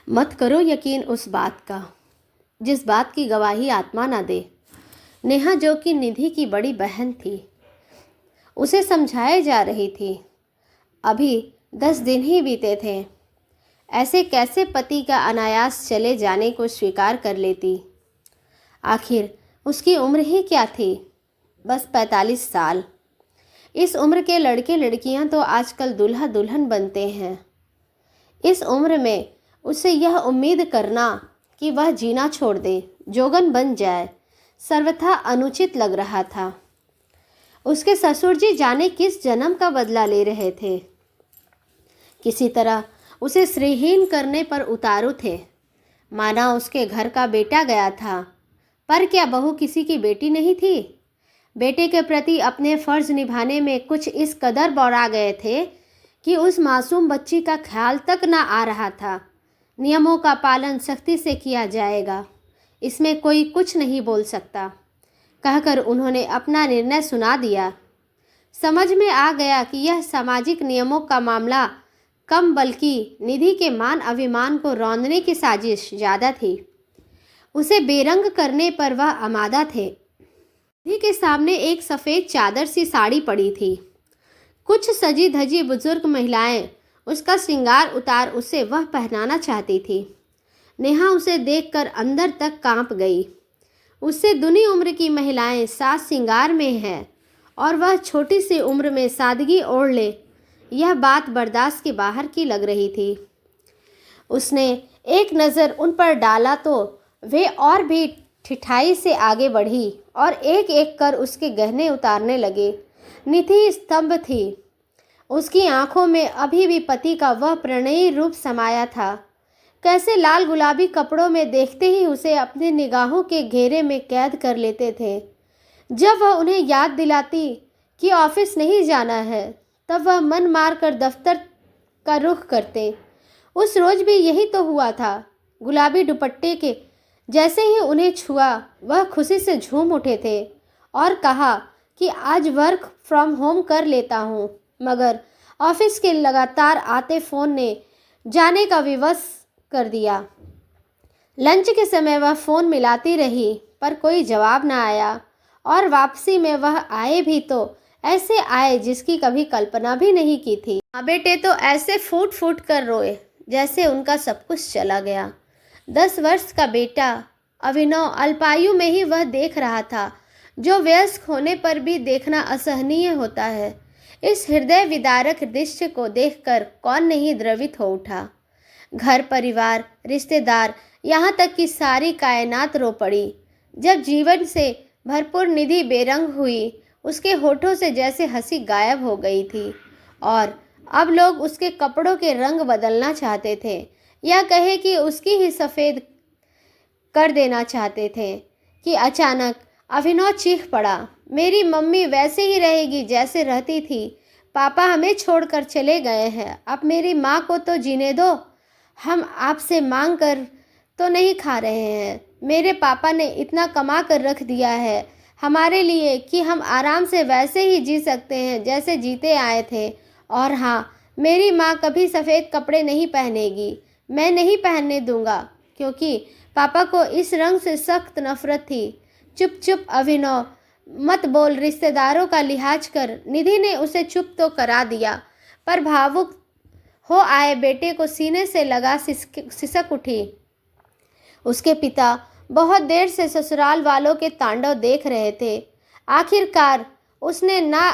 मत करो यकीन उस बात का जिस बात की गवाही आत्मा ना दे। नेहा, जो कि निधि की बड़ी बहन थी, उसे समझाए जा रही थी। अभी 10 दिन ही बीते थे। ऐसे कैसे पति का अनायास चले जाने को स्वीकार कर लेती? आखिर उसकी उम्र ही क्या थी? बस 45 साल। इस उम्र के लड़के लड़कियां तो आजकल दूल्हा दुल्हन बनते हैं। इस उम्र में उसे यह उम्मीद करना कि वह जीना छोड़ दे, जोगन बन जाए, सर्वथा अनुचित लग रहा था। उसके ससुर जी जाने किस जन्म का बदला ले रहे थे। किसी तरह उसे श्रीहीन करने पर उतारू थे। माना उसके घर का बेटा गया था, पर क्या बहू किसी की बेटी नहीं थी? बेटे के प्रति अपने फर्ज निभाने में कुछ इस कदर बौरा गए थे कि उस मासूम बच्ची का ख्याल तक न आ रहा था। नियमों का पालन सख्ती से किया जाएगा, इसमें कोई कुछ नहीं बोल सकता, कहकर उन्होंने अपना निर्णय सुना दिया। समझ में आ गया कि यह सामाजिक नियमों का मामला कम बल्कि निधि के मान अभिमान को रौंदने की साजिश ज़्यादा थी। उसे बेरंग करने पर वह आमादा थे। निधि के सामने एक सफ़ेद चादर सी साड़ी पड़ी थी। कुछ सजी धजी बुजुर्ग महिलाएं उसका श्रृंगार उतार उसे वह पहनाना चाहती थी। नेहा उसे देखकर अंदर तक कांप गई। उससे दुनी उम्र की महिलाएं साज श्रृंगार में हैं और वह छोटी सी उम्र में सादगी ओढ़ ले, यह बात बर्दाश्त के बाहर की लग रही थी। उसने एक नज़र उन पर डाला तो वे और भी ठिठाई से आगे बढ़ी और एक एक कर उसके गहने उतारने लगे। निधि स्तंभ थी। उसकी आंखों में अभी भी पति का वह प्रणयी रूप समाया था। कैसे लाल गुलाबी कपड़ों में देखते ही उसे अपनी निगाहों के घेरे में कैद कर लेते थे। जब वह उन्हें याद दिलाती कि ऑफिस नहीं जाना है, तब वह मन मार कर दफ्तर का रुख करते। उस रोज भी यही तो हुआ था। गुलाबी दुपट्टे के जैसे ही उन्हें छुआ, वह खुशी से झूम उठे थे और कहा कि आज वर्क फ्रॉम होम कर लेता हूँ। मगर ऑफिस के लगातार आते फ़ोन ने जाने का विवश कर दिया। लंच के समय वह फ़ोन मिलाती रही, पर कोई जवाब न आया और वापसी में वह आए भी तो ऐसे आए जिसकी कभी कल्पना भी नहीं की थी। माँ बेटे तो ऐसे फूट फूट कर रोए जैसे उनका सब कुछ चला गया। 10 वर्ष का बेटा अभिनव अल्पायु में ही वह देख रहा था, जो वयस्क होने पर भी देखना असहनीय होता है। इस हृदय विदारक दृश्य को देखकर कौन नहीं द्रवित हो उठा। घर परिवार, रिश्तेदार, यहाँ तक कि सारी कायनात रो पड़ी। जब जीवन से भरपूर निधि बेरंग हुई, उसके होठों से जैसे हंसी गायब हो गई थी और अब लोग उसके कपड़ों के रंग बदलना चाहते थे, या कहे कि उसकी ही सफ़ेद कर देना चाहते थे कि अचानक अभिनव चीख पड़ा, मेरी मम्मी वैसे ही रहेगी जैसे रहती थी। पापा हमें छोड़कर चले गए हैं, अब मेरी माँ को तो जीने दो। हम आपसे मांग कर तो नहीं खा रहे हैं। मेरे पापा ने इतना कमा कर रख दिया है हमारे लिए कि हम आराम से वैसे ही जी सकते हैं जैसे जीते आए थे। और हाँ, मेरी माँ कभी सफ़ेद कपड़े नहीं पहनेगी, मैं नहीं पहनने दूंगा, क्योंकि पापा को इस रंग से सख्त नफरत थी। चुप चुप अभिनव, मत बोल, रिश्तेदारों का लिहाज कर। निधि ने उसे चुप तो करा दिया, पर भावुक हो आए बेटे को सीने से लगा सिसक उठी। उसके पिता बहुत देर से ससुराल वालों के तांडव देख रहे थे। आखिरकार उसने ना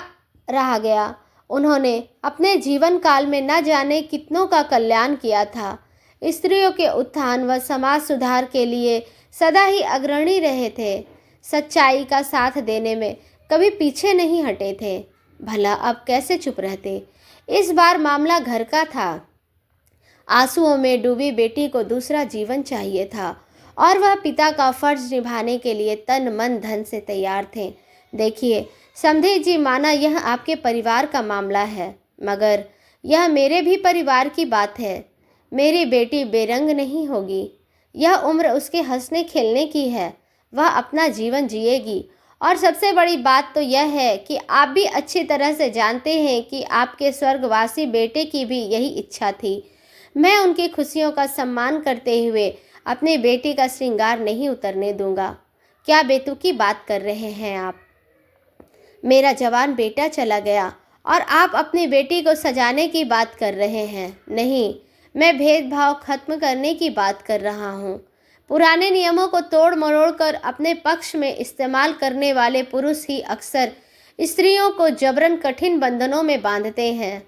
रहा गया। उन्होंने अपने जीवन काल में न जाने कितनों का कल्याण किया था। स्त्रियों के उत्थान व समाज सुधार के लिए सदा ही अग्रणी रहे थे। सच्चाई का साथ देने में कभी पीछे नहीं हटे थे। भला अब कैसे चुप रहते? इस बार मामला घर का था। आंसुओं में डूबी बेटी को दूसरा जीवन चाहिए था और वह पिता का फर्ज निभाने के लिए तन मन धन से तैयार थे। देखिए समधे जी, माना यह आपके परिवार का मामला है, मगर यह मेरे भी परिवार की बात है। मेरी बेटी बेरंग नहीं होगी। यह उम्र उसके हंसने खेलने की है। वह अपना जीवन जिएगी। और सबसे बड़ी बात तो यह है कि आप भी अच्छी तरह से जानते हैं कि आपके स्वर्गवासी बेटे की भी यही इच्छा थी। मैं उनकी खुशियों का सम्मान करते हुए अपनी बेटी का श्रृंगार नहीं उतरने दूंगा। क्या बेतुकी बात कर रहे हैं आप? मेरा जवान बेटा चला गया और आप अपनी बेटी को सजाने की बात कर रहे हैं। नहीं, मैं भेदभाव खत्म करने की बात कर रहा हूँ। पुराने नियमों को तोड़ मरोड़ कर अपने पक्ष में इस्तेमाल करने वाले पुरुष ही अक्सर स्त्रियों को जबरन कठिन बंधनों में बांधते हैं।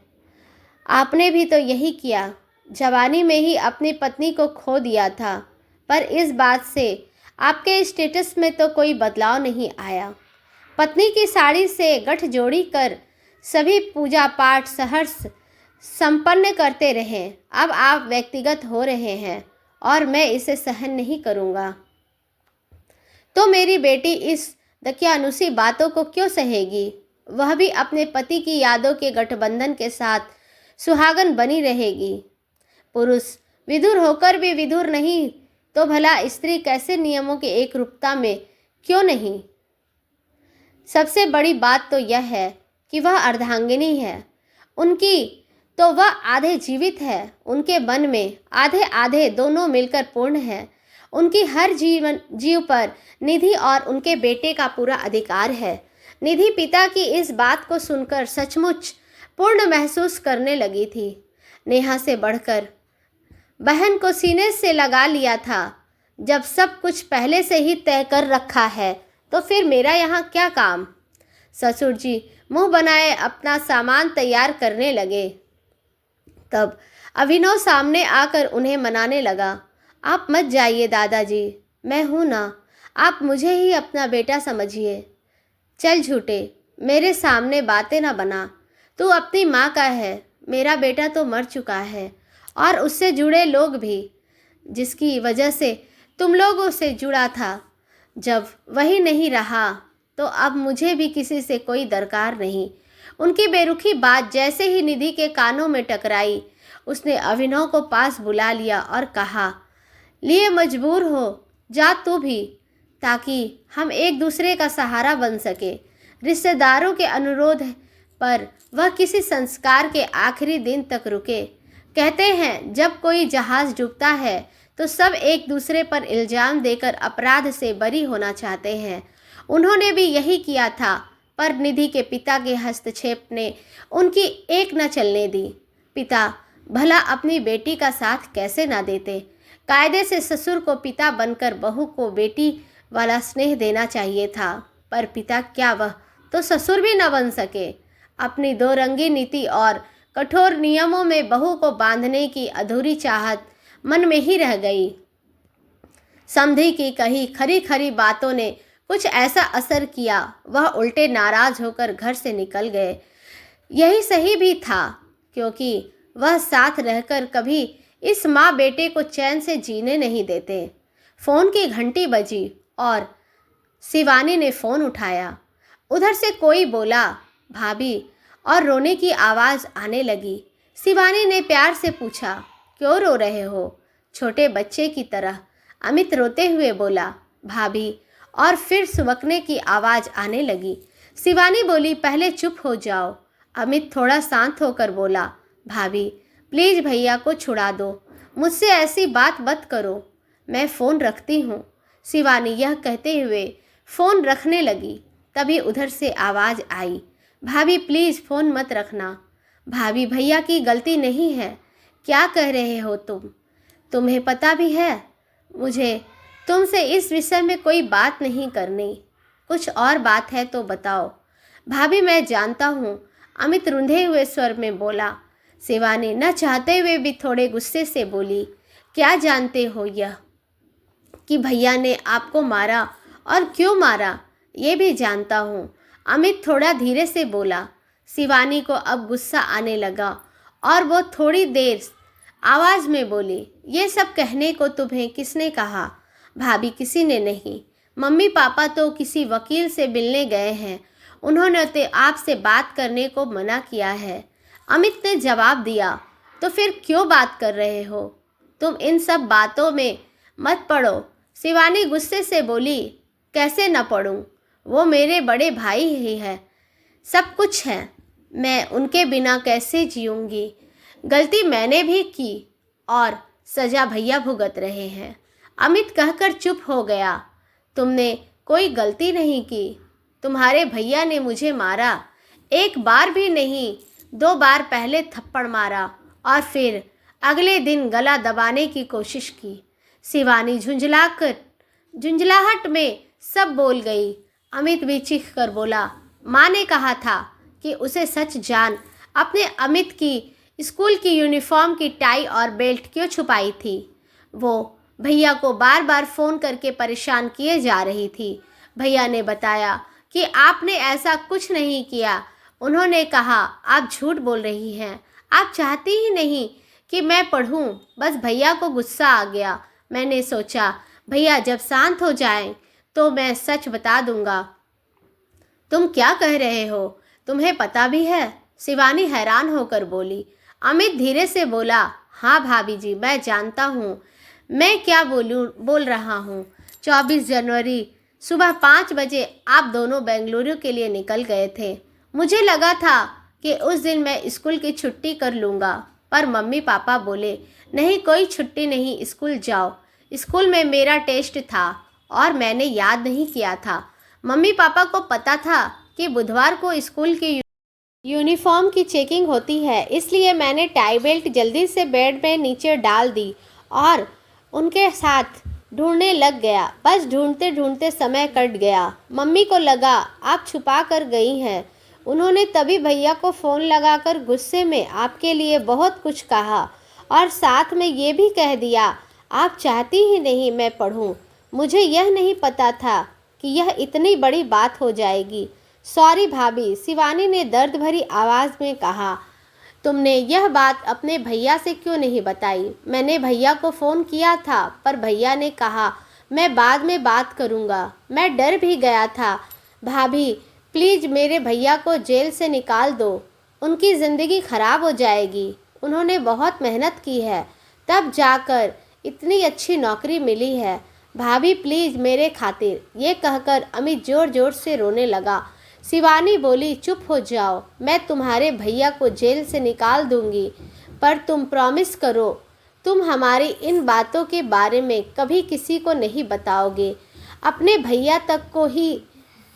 आपने भी तो यही किया। जवानी में ही अपनी पत्नी को खो दिया था, पर इस बात से आपके स्टेटस में तो कोई बदलाव नहीं आया। पत्नी की साड़ी से गठजोड़ी कर सभी पूजा पाठ सहर्ष संपन्न करते रहे। अब आप व्यक्तिगत हो रहे हैं और मैं इसे सहन नहीं करूँगा। तो मेरी बेटी इस दकियानुसी बातों को क्यों सहेगी? वह भी अपने पति की यादों के गठबंधन के साथ सुहागन बनी रहेगी। पुरुष विधुर होकर भी विधुर नहीं तो भला स्त्री कैसे नियमों की एक रूपता में क्यों नहीं? सबसे बड़ी बात तो यह है कि वह अर्धांगिनी है। उनकी तो वह आधे जीवित है। उनके मन में आधे आधे दोनों मिलकर पूर्ण है। उनकी हर जीव पर निधि और उनके बेटे का पूरा अधिकार है। निधि पिता की इस बात को सुनकर सचमुच पूर्ण महसूस करने लगी थी। नेहा से बढ़कर बहन को सीने से लगा लिया था। जब सब कुछ पहले से ही तय कर रखा है तो फिर मेरा यहाँ क्या काम? ससुर जी मुंह बनाए अपना सामान तैयार करने लगे। तब अभिनव सामने आकर उन्हें मनाने लगा। आप मत जाइए दादाजी, मैं हूँ ना, आप मुझे ही अपना बेटा समझिए। चल झूठे, मेरे सामने बातें ना बना। तू अपनी माँ का है, मेरा बेटा तो मर चुका है और उससे जुड़े लोग भी, जिसकी वजह से तुम लोगों से जुड़ा था। जब वही नहीं रहा तो अब मुझे भी किसी से कोई दरकार नहीं। उनकी बेरुखी बात जैसे ही निधि के कानों में टकराई, उसने अभिनव को पास बुला लिया और कहा, लिए मजबूर हो जा तू भी, ताकि हम एक दूसरे का सहारा बन सके। रिश्तेदारों के अनुरोध पर वह किसी संस्कार के आखिरी दिन तक रुके। कहते हैं जब कोई जहाज डूबता है तो सब एक दूसरे पर इल्ज़ाम देकर अपराध से बरी होना चाहते हैं। उन्होंने भी यही किया था, पर निधि के पिता के हस्तक्षेप ने उनकी एक न चलने दी। पिता भला अपनी बेटी का साथ कैसे ना देते? कायदे से ससुर को पिता बनकर बहू को बेटी वाला स्नेह देना चाहिए था, पर पिता क्या वह तो ससुर भी न बन सके। अपनी दो रंगी नीति और कठोर नियमों में बहू को बांधने की अधूरी चाहत मन में ही रह गई। समधी की कही खरी खरी बातों ने कुछ ऐसा असर किया, वह उल्टे नाराज होकर घर से निकल गए। यही सही भी था, क्योंकि वह साथ रहकर कभी इस माँ बेटे को चैन से जीने नहीं देते। फ़ोन की घंटी बजी और शिवानी ने फ़ोन उठाया। उधर से कोई बोला, भाभी, और रोने की आवाज़ आने लगी। शिवानी ने प्यार से पूछा, क्यों रो रहे हो? छोटे बच्चे की तरह अमित रोते हुए बोला, भाभी, और फिर सुबकने की आवाज़ आने लगी। शिवानी बोली, पहले चुप हो जाओ। अमित थोड़ा शांत होकर बोला, भाभी प्लीज़ भैया को छुड़ा दो, मुझसे ऐसी बात मत करो, मैं फ़ोन रखती हूँ। शिवानी यह कहते हुए फ़ोन रखने लगी। तभी उधर से आवाज़ आई, भाभी प्लीज़ फ़ोन मत रखना। भाभी भैया की गलती नहीं है। क्या कह रहे हो तुम? तुम्हें पता भी है मुझे तुमसे इस विषय में कोई बात नहीं करनी। कुछ और बात है तो बताओ। भाभी मैं जानता हूँ, अमित रुंधे हुए स्वर में बोला। शिवानी न चाहते हुए भी थोड़े गुस्से से बोली, क्या जानते हो यह कि भैया ने आपको मारा, और क्यों मारा ये भी जानता हूँ। अमित थोड़ा धीरे से बोला। शिवानी को अब गुस्सा आने लगा और वो थोड़ी देर आवाज़ में बोली, ये सब कहने को तुम्हें किसने कहा? भाभी किसी ने नहीं। मम्मी पापा तो किसी वकील से मिलने गए हैं, उन्होंने तो आपसे बात करने को मना किया है। अमित ने जवाब दिया। तो फिर क्यों बात कर रहे हो? तुम इन सब बातों में मत पड़ो। शिवानी गुस्से से बोली, कैसे न पढ़ूं? वो मेरे बड़े भाई ही है, सब कुछ है, मैं उनके बिना कैसे जीऊँगी? गलती मैंने भी की और सजा भैया भुगत रहे हैं। अमित कहकर चुप हो गया। तुमने कोई गलती नहीं की। तुम्हारे भैया ने मुझे मारा, एक बार भी नहीं, 2 बार पहले थप्पड़ मारा और फिर अगले दिन गला दबाने की कोशिश की। शिवानी झुंझलाहट में सब बोल गई। अमित भी चीख कर बोला, माँ ने कहा था कि उसे सच जान अपने अमित की स्कूल की यूनिफॉर्म की टाई और बेल्ट क्यों छुपाई थी। वो भैया को बार बार फ़ोन करके परेशान किए जा रही थी। भैया ने बताया कि आपने ऐसा कुछ नहीं किया। उन्होंने कहा, आप झूठ बोल रही हैं, आप चाहती ही नहीं कि मैं पढ़ूं। बस भैया को गुस्सा आ गया। मैंने सोचा भैया जब शांत हो जाएं तो मैं सच बता दूंगा। तुम क्या कह रहे हो? तुम्हें पता भी है? शिवानी हैरान होकर बोली। अमित धीरे से बोला, हाँ भाभी जी, मैं जानता हूँ मैं क्या बोल रहा हूँ। 24 जनवरी सुबह 5 बजे आप दोनों बेंगलुरु के लिए निकल गए थे। मुझे लगा था कि उस दिन मैं स्कूल की छुट्टी कर लूँगा, पर मम्मी पापा बोले, नहीं, कोई छुट्टी नहीं, स्कूल जाओ। स्कूल में मेरा टेस्ट था और मैंने याद नहीं किया था। मम्मी पापा को पता था कि बुधवार को स्कूल की यूनिफॉर्म की चेकिंग होती है, इसलिए मैंने टाई बेल्ट जल्दी से बेड में नीचे डाल दी और उनके साथ ढूंढने लग गया। बस ढूंढते ढूंढते समय कट गया। मम्मी को लगा आप छुपा कर गई हैं। उन्होंने तभी भैया को फ़ोन लगाकर गुस्से में आपके लिए बहुत कुछ कहा और साथ में ये भी कह दिया, आप चाहती ही नहीं मैं पढ़ूं। मुझे यह नहीं पता था कि यह इतनी बड़ी बात हो जाएगी। सॉरी भाभी, शिवानी ने दर्द भरी आवाज़ में कहा। तुमने यह बात अपने भैया से क्यों नहीं बताई? मैंने भैया को फ़ोन किया था, पर भैया ने कहा मैं बाद में बात करूँगा। मैं डर भी गया था। भाभी प्लीज़ मेरे भैया को जेल से निकाल दो, उनकी ज़िंदगी ख़राब हो जाएगी। उन्होंने बहुत मेहनत की है, तब जाकर इतनी अच्छी नौकरी मिली है। भाभी प्लीज़ मेरे खातिर। ये कहकर अमित ज़ोर ज़ोर से रोने लगा। शिवानी बोली, चुप हो जाओ, मैं तुम्हारे भैया को जेल से निकाल दूंगी, पर तुम प्रॉमिस करो तुम हमारी इन बातों के बारे में कभी किसी को नहीं बताओगे, अपने भैया तक को ही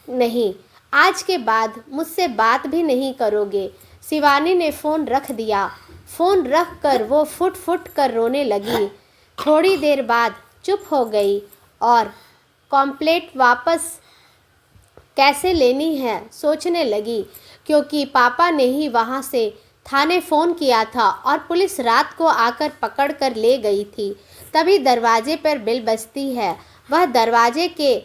नहीं। आज के बाद मुझसे बात भी नहीं करोगे। शिवानी ने फ़ोन रख दिया। फ़ोन रख कर वो फुट फुट कर रोने लगी। थोड़ी देर बाद चुप हो गई और कॉम्प्लेट वापस कैसे लेनी है सोचने लगी, क्योंकि पापा ने ही वहाँ से थाने फ़ोन किया था और पुलिस रात को आकर पकड़ कर ले गई थी। तभी दरवाजे पर बेल बजती है। वह दरवाजे के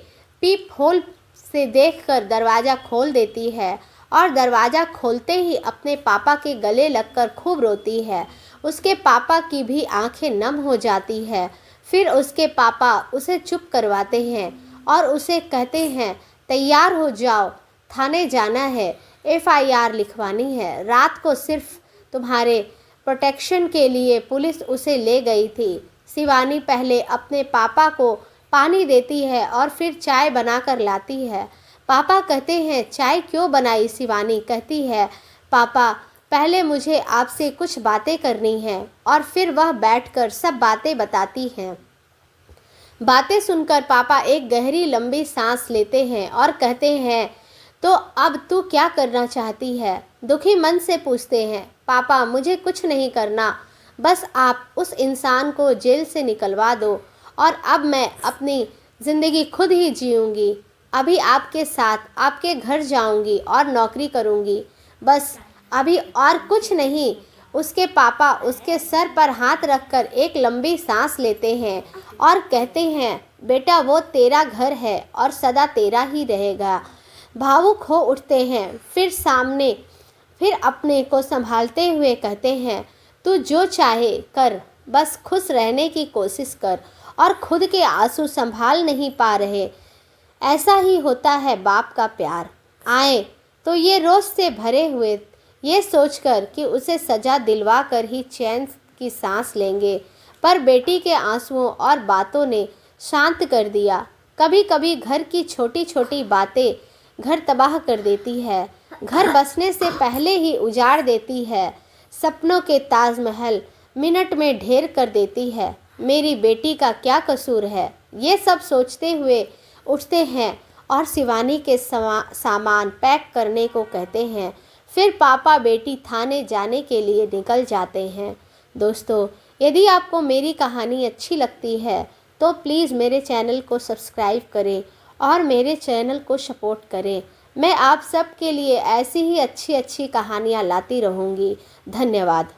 पीप होल से देखकर दरवाज़ा खोल देती है और दरवाज़ा खोलते ही अपने पापा के गले लगकर खूब रोती है। उसके पापा की भी आंखें नम हो जाती है। फिर उसके पापा उसे चुप करवाते हैं और उसे कहते हैं, तैयार हो जाओ, थाने जाना है, FIR लिखवानी है। रात को सिर्फ तुम्हारे प्रोटेक्शन के लिए पुलिस उसे ले गई थी। शिवानी पहले अपने पापा को पानी देती है और फिर चाय बनाकर लाती है। पापा कहते हैं, चाय क्यों बनाई? शिवानी कहती है, पापा पहले मुझे आपसे कुछ बातें करनी हैं। और फिर वह बैठकर सब बातें बताती हैं। बातें सुनकर पापा एक गहरी लंबी सांस लेते हैं और कहते हैं, तो अब तू क्या करना चाहती है? दुखी मन से पूछते हैं। पापा मुझे कुछ नहीं करना, बस आप उस इंसान को जेल से निकलवा दो और अब मैं अपनी ज़िंदगी खुद ही जीऊँगी। अभी आपके साथ आपके घर जाऊँगी और नौकरी करूँगी, बस अभी और कुछ नहीं। उसके पापा उसके सर पर हाथ रखकर एक लंबी सांस लेते हैं और कहते हैं, बेटा वो तेरा घर है और सदा तेरा ही रहेगा। भावुक हो उठते हैं। फिर अपने को संभालते हुए कहते हैं, तू जो चाहे कर, बस खुश रहने की कोशिश कर। और खुद के आंसू संभाल नहीं पा रहे। ऐसा ही होता है बाप का प्यार। आए तो ये रोज़ से भरे हुए, ये सोचकर कि उसे सज़ा दिलवा कर ही चैन की सांस लेंगे, पर बेटी के आंसुओं और बातों ने शांत कर दिया। कभी कभी घर की छोटी छोटी बातें घर तबाह कर देती है, घर बसने से पहले ही उजाड़ देती है। सपनों के ताजमहल मिनट में ढेर कर देती है। मेरी बेटी का क्या कसूर है? ये सब सोचते हुए उठते हैं और शिवानी के सामान पैक करने को कहते हैं। फिर पापा बेटी थाने जाने के लिए निकल जाते हैं। दोस्तों, यदि आपको मेरी कहानी अच्छी लगती है तो प्लीज़ मेरे चैनल को सब्सक्राइब करें और मेरे चैनल को सपोर्ट करें। मैं आप सब के लिए ऐसी ही अच्छी अच्छी कहानियाँ लाती रहूँगी। धन्यवाद।